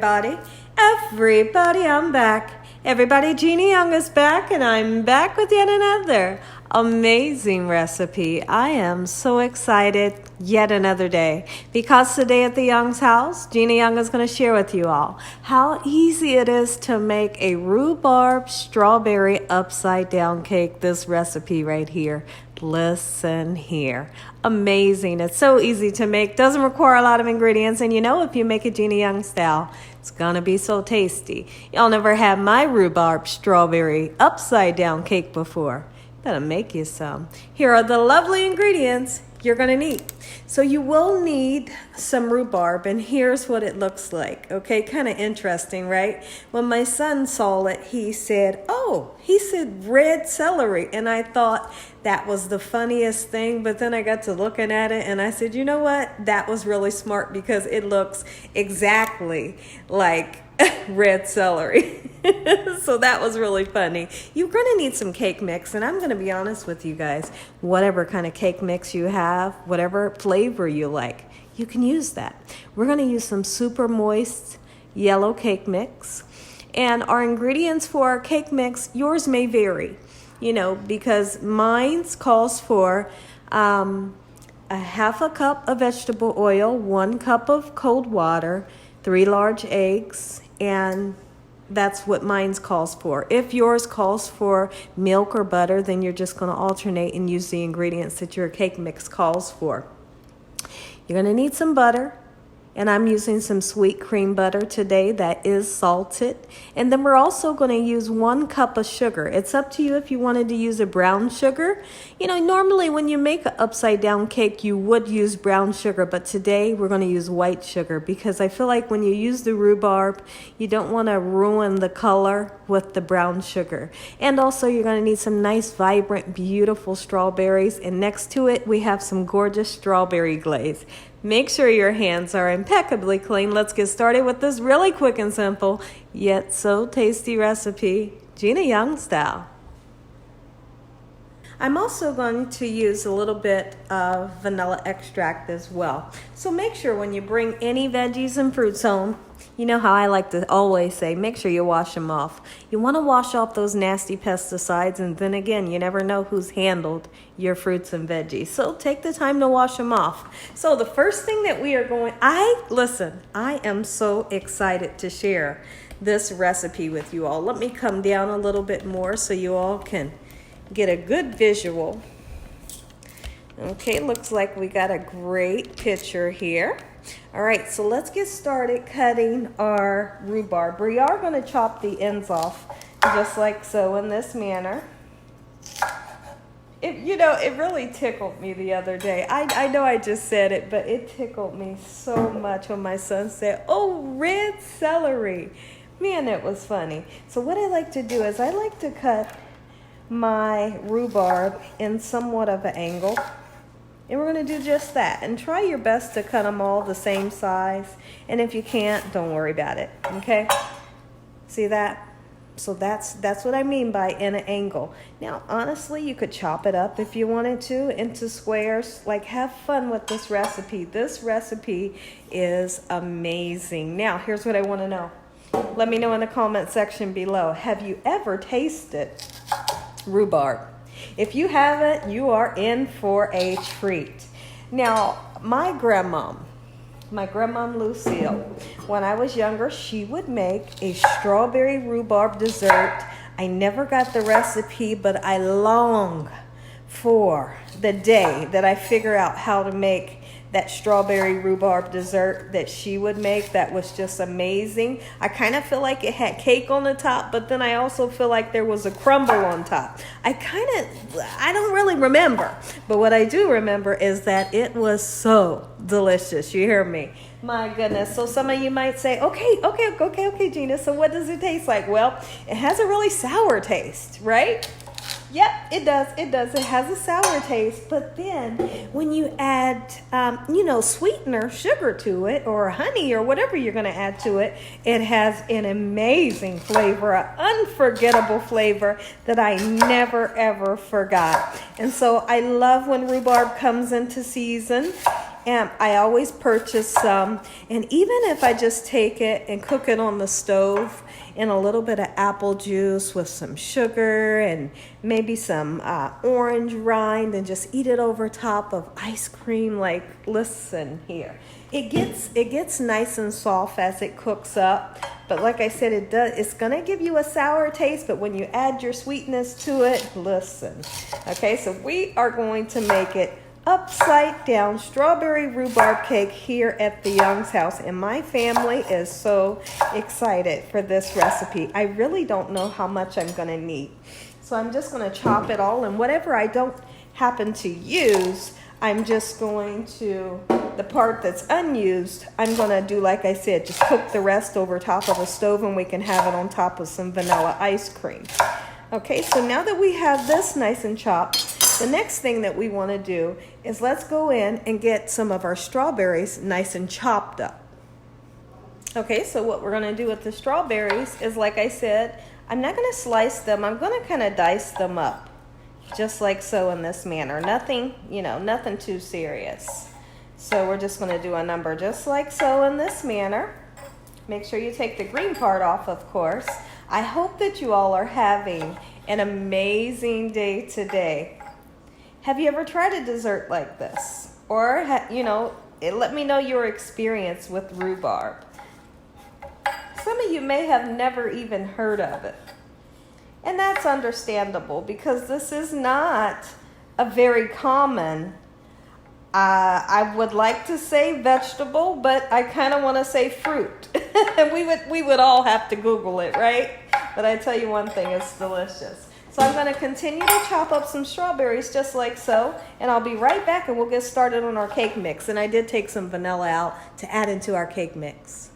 everybody. Everybody, I'm back. Everybody, Gina Young is back, and I'm back with yet another amazing recipe. I am so excited yet another day because today at the Young's house, Gina Young is going to share with you all how easy it is to make a rhubarb strawberry upside down cake. This recipe right here. Listen here. Amazing. It's so easy to make. Doesn't require a lot of ingredients. And you know, if you make it Gina Young style, it's going to be so tasty. Y'all never had my rhubarb strawberry upside down cake before. Better make you some. Here are the lovely ingredients you're going to need. So you will need some rhubarb, and here's what it looks like. Okay, kind of interesting, right? When my son saw it, he said, red celery. And I thought that was the funniest thing, but then I got to looking at it and I said, you know what? That was really smart because it looks exactly like red celery. So that was really funny. You're going to need some cake mix, and I'm going to be honest with you guys, whatever kind of cake mix you have, whatever flavor you like, you can use that. We're going to use some super moist yellow cake mix, and our ingredients for our cake mix, yours may vary, you know, because mine's calls for a half a cup of vegetable oil, 1 cup of cold water, 3 large eggs, and that's what mine's calls for. If yours calls for milk or butter, then you're just going to alternate and use the ingredients that your cake mix calls for. You're going to need some butter, and I'm using some sweet cream butter today that is salted. And then we're also going to use 1 cup of sugar. It's up to you if you wanted to use a brown sugar. You know, normally when you make an upside down cake, you would use brown sugar, but today we're going to use white sugar because I feel like when you use the rhubarb, you don't want to ruin the color with the brown sugar. And also you're going to need some nice, vibrant, beautiful strawberries. And next to it, we have some gorgeous strawberry glaze. Make sure your hands are impeccably clean. Let's get started with this really quick and simple, yet so tasty recipe, Gina Young style. I'm also going to use a little bit of vanilla extract as well. So make sure when you bring any veggies and fruits home, you know how I like to always say, make sure you wash them off. You want to wash off those nasty pesticides, and then again, you never know who's handled your fruits and veggies. So take the time to wash them off. So the first thing that we are going, I am so excited to share this recipe with you all. Let me come down a little bit more so you all can get a good visual. Okay, looks like we got a great picture here. All right, so let's get started cutting our rhubarb. We are going to chop the ends off just like so in this manner. It really tickled me the other day. I know I just said it, but it tickled me so much when my son said, oh, red celery. Man, it was funny. So what I like to do is I like to cut my rhubarb in somewhat of an angle. And we're going to do just that. And try your best to cut them all the same size. And if you can't, don't worry about it. Okay? See that? So that's what I mean by in an angle. Now, honestly, you could chop it up if you wanted to into squares. Like, have fun with this recipe. This recipe is amazing. Now, here's what I want to know. Let me know in the comment section below. Have you ever tasted rhubarb? If you haven't, you are in for a treat. Now, my grandma Lucille, when I was younger, she would make a strawberry rhubarb dessert. I never got the recipe, but I long for the day that I figure out how to make that strawberry rhubarb dessert that she would make. That was just amazing. I kind of feel like it had cake on the top, but then I also feel like there was a crumble on top. I don't really remember, but what I do remember is that it was so delicious. You hear me? My goodness. So some of you might say, okay, Gina, so what does it taste like? Well, it has a really sour taste, right? Yep, it does. It does. It has a sour taste. But then when you add, sweetener, sugar to it, or honey, or whatever you're going to add to it, it has an amazing flavor, an unforgettable flavor that I never, ever forgot. And so I love when rhubarb comes into season. And I always purchase some. And even if I just take it and cook it on the stove in a little bit of apple juice with some sugar and maybe some orange rind and just eat it over top of ice cream, like, listen here. It gets nice and soft as it cooks up. But like I said, it's going to give you a sour taste. But when you add your sweetness to it, listen. Okay, so we are going to make it upside down strawberry rhubarb cake here at the Young's house, and my family is so excited for this recipe. I really don't know how much I'm going to need, so I'm just going to chop it all, and whatever I don't happen to use, I'm just going to, the part that's unused, I'm going to do, like I said, just cook the rest over top of the stove, and we can have it on top of some vanilla ice cream. Okay, so now that we have this nice and chopped, the next thing that we want to do is let's go in and get some of our strawberries nice and chopped up. Okay, so what we're going to do with the strawberries is, like I said, I'm not going to slice them. I'm going to kind of dice them up, just like so, in this manner. Nothing, nothing too serious. So we're just going to do a number just like so in this manner. Make sure you take the green part off, of course. I hope that you all are having an amazing day today. Have you ever tried a dessert like this? Or, let me know your experience with rhubarb. Some of you may have never even heard of it. And that's understandable because this is not a very common, I would like to say vegetable, but I kind of want to say fruit. And we would all have to Google it, right? But I tell you one thing, it's delicious. So I'm going to continue to chop up some strawberries just like so, and I'll be right back and we'll get started on our cake mix. And I did take some vanilla out to add into our cake mix.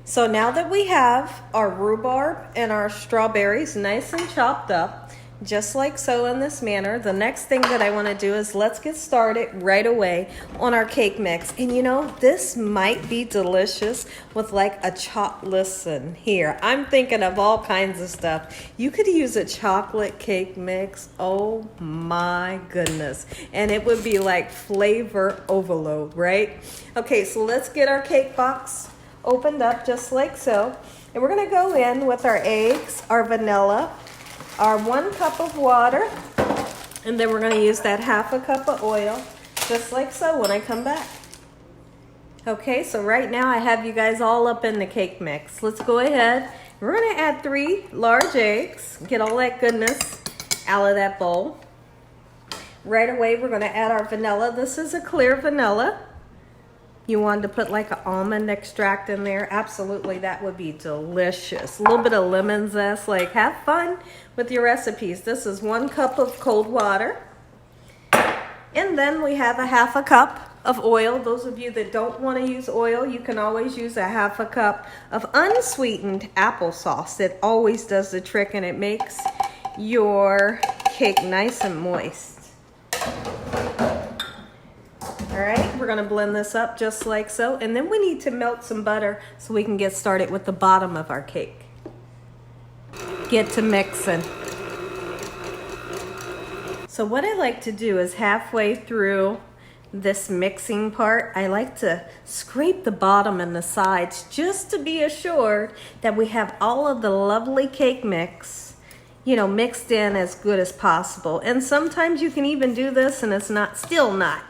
So now that we have our rhubarb and our strawberries nice and chopped up, just like so in this manner, the next thing that I want to do is let's get started right away on our cake mix. And this might be delicious with like a listen here, I'm thinking of all kinds of stuff. You could use a chocolate cake mix. Oh my goodness. And it would be like flavor overload, right? Okay, so let's get our cake box opened up just like so. And we're going to go in with our eggs, our vanilla, our 1 cup of water, and then we're going to use that ½ cup of oil, just like so when I come back. Okay, so right now I have you guys all up in the cake mix. Let's go ahead. We're going to add 3 large eggs, get all that goodness out of that bowl. Right away, we're going to add our vanilla. This is a clear vanilla. You wanted to put like an almond extract in there, absolutely, that would be delicious. A little bit of lemon zest, like have fun with your recipes. This is 1 cup of cold water. And then we have a ½ cup of oil. Those of you that don't want to use oil, you can always use a ½ cup of unsweetened applesauce. It always does the trick and it makes your cake nice and moist. All right, we're going to blend this up just like so. And then we need to melt some butter so we can get started with the bottom of our cake. Get to mixing. So what I like to do is halfway through this mixing part, I like to scrape the bottom and the sides just to be assured that we have all of the lovely cake mix mixed in as good as possible. And sometimes you can even do this and it's still not,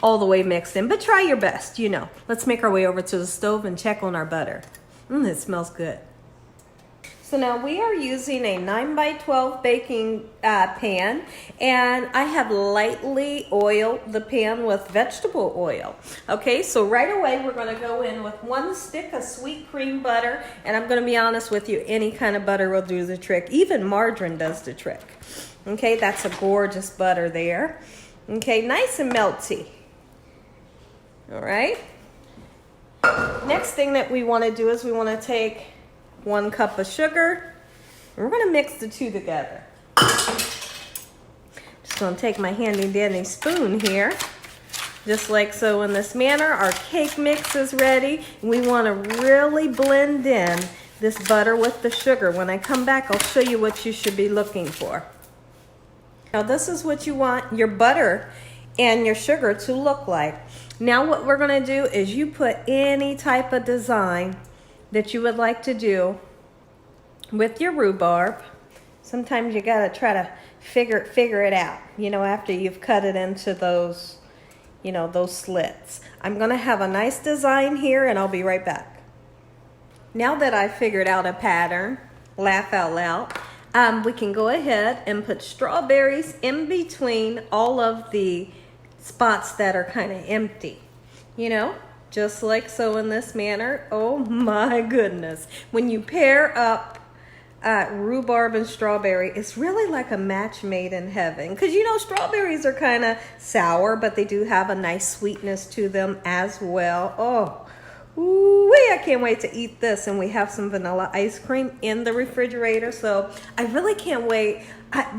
all the way mixed in, but try your best, Let's make our way over to the stove and check on our butter. It smells good. So now we are using a 9x12 baking pan, and I have lightly oiled the pan with vegetable oil. Okay, so right away we're going to go in with 1 stick of sweet cream butter, and I'm going to be honest with you, any kind of butter will do the trick. Even margarine does the trick. Okay, that's a gorgeous butter there. Okay, nice and melty. All right. Next thing that we want to do is we want to take 1 cup of sugar. We're going to mix the 2 together. going to take my handy dandy spoon here. Just like so. In this manner, our cake mix is ready. We want to really blend in this butter with the sugar. When I come back, I'll show you what you should be looking for. Now this is what you want your butter and your sugar to look like. Now what we're going to do is you put any type of design that you would like to do with your rhubarb. Sometimes you got to try to figure it out, you know, after you've cut it into those, you know, those slits. I'm going to have a nice design here and I'll be right back. Now that I've figured out a pattern, laugh out loud, we can go ahead and put strawberries in between all of the spots that are kind of empty, you know, just like so in this manner. Oh my goodness. When you pair up rhubarb and strawberry, it's really like a match made in heaven, because you know strawberries are kind of sour, but they do have a nice sweetness to them as well. Oh, ooh-wee, I can't wait to eat this. And we have some vanilla ice cream in the refrigerator, so I really can't wait.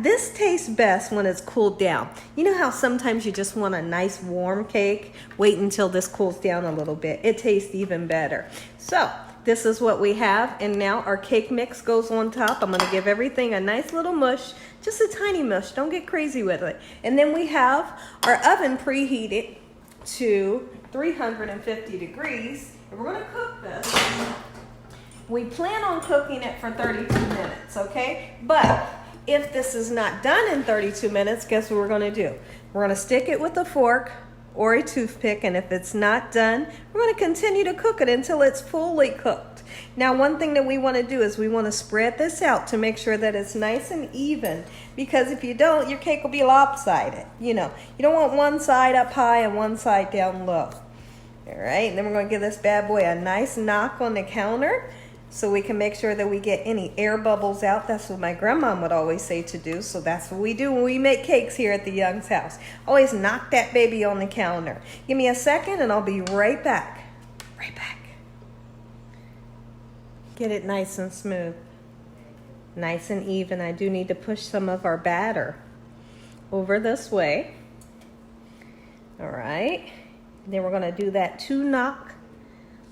This tastes best when it's cooled down. You know how sometimes you just want a nice warm cake? Wait until this cools down a little bit. It tastes even better. So this is what we have, and now our cake mix goes on top. I'm gonna give everything a nice little mush, just a tiny mush, don't get crazy with it. And then we have our oven preheated to 350 degrees, and we're gonna cook this. We plan on cooking it for 32 minutes, okay? But if this is not done in 32 minutes, guess what we're gonna do? We're gonna stick it with a fork or a toothpick, and if it's not done, we're going to continue to cook it until it's fully cooked. Now, one thing that we want to do is we want to spread this out to make sure that it's nice and even, because if you don't, your cake will be lopsided. You know, you don't want one side up high and one side down low. All right, and then we're going to give this bad boy a nice knock on the counter so we can make sure that we get any air bubbles out. That's what my grandma would always say to do, so that's what we do when we make cakes here at the Young's house. Always knock that baby on the counter. Give me a second and I'll be right back. Right back. Get it nice and smooth. Nice and even. I do need to push some of our batter over this way. All right. Then we're going to do that 2 knock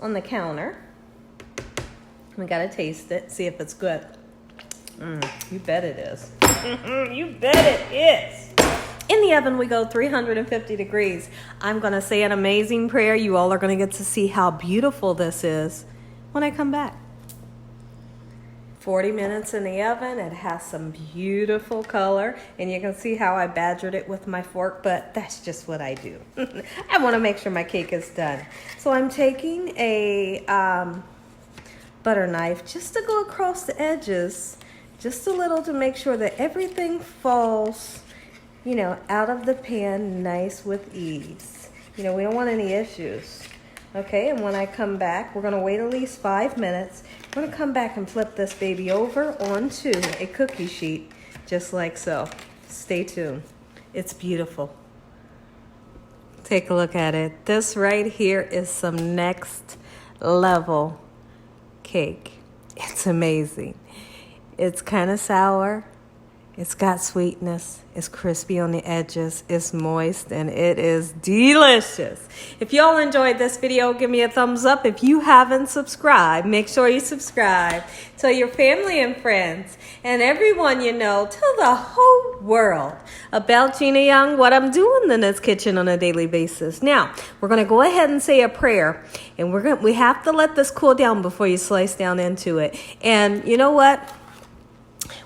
on the counter. We gotta taste it, see if it's good. You bet it is. You bet it is. In the oven we go 350 degrees. I'm gonna say an amazing prayer. You all are gonna get to see how beautiful this is when I come back. 40 minutes in the oven. It has some beautiful color, and you can see how I badgered it with my fork, but that's just what I do. I wanna make sure my cake is done. So I'm taking a butter knife just to go across the edges, just a little, to make sure that everything falls, you know, out of the pan nice with ease. You know, we don't want any issues. Okay, and when I come back, we're gonna wait at least 5 minutes. We're gonna come back and flip this baby over onto a cookie sheet, just like so. Stay tuned. It's beautiful. Take a look at it. This right here is some next level cake. It's amazing. It's kind of sour. It's got sweetness. It's crispy on the edges. It's moist, and it is delicious. If y'all enjoyed this video, give me a thumbs up. If you haven't subscribed, make sure you subscribe. Tell your family and friends and everyone you know, tell the whole world about Gina Young, what I'm doing in this kitchen on a daily basis. Now, we're going to go ahead and say a prayer, and we have to let this cool down before you slice down into it. And you know what?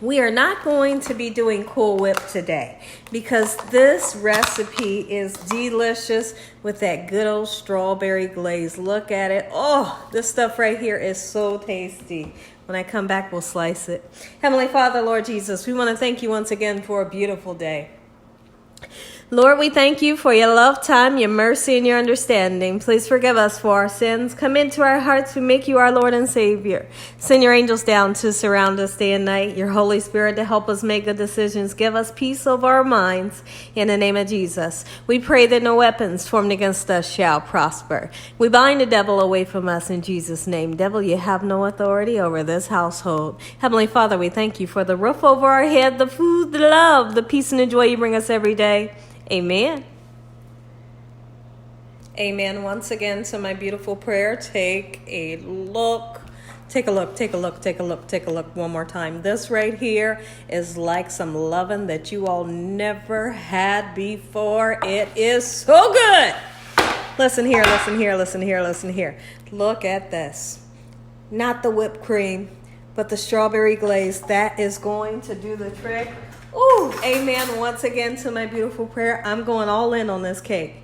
We are not going to be doing Cool Whip today, because this recipe is delicious with that good old strawberry glaze. Look at it. Oh, this stuff right here is so tasty. When I come back, we'll slice it. Heavenly Father, Lord Jesus, we want to thank you once again for a beautiful day. Lord, we thank you for your love, time, your mercy, and your understanding. Please forgive us for our sins. Come into our hearts. We make you our Lord and Savior. Send your angels down to surround us day and night. Your Holy Spirit to help us make good decisions. Give us peace over our minds. In the name of Jesus, we pray that no weapons formed against us shall prosper. We bind the devil away from us in Jesus' name. Devil, you have no authority over this household. Heavenly Father, we thank you for the roof over our head, the food, the love, the peace, and the joy you bring us every day. Amen. Amen. Once again to my beautiful prayer. Take a look. Take a look. Take a look. Take a look. Take a look one more time. This right here is like some loving that you all never had before. It is so good. Listen here. Listen here. Listen here. Listen here. Look at this. Not the whipped cream, but the strawberry glaze. That is going to do the trick. Ooh, amen. Once again to my beautiful prayer. I'm going all in on this cake.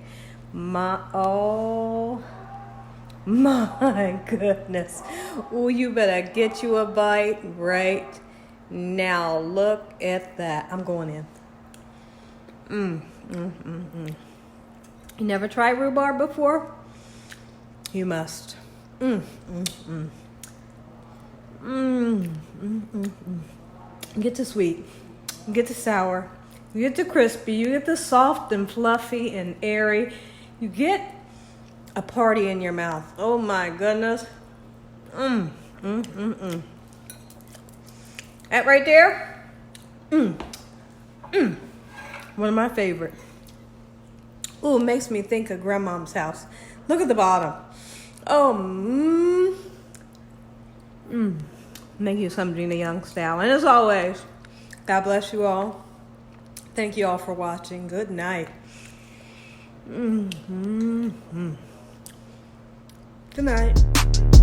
Oh my goodness. Ooh, you better get you a bite right now. Look at that. I'm going in. You never tried rhubarb before? You must. Get the sweet. You get the sour, you get the crispy, you get the soft and fluffy and airy. You get a party in your mouth. Oh my goodness. That right there, one of my favorite. Ooh, it makes me think of grandmom's house. Look at the bottom. Oh, make you some Gina Young style. And as always, God bless you all. Thank you all for watching. Good night. Good night.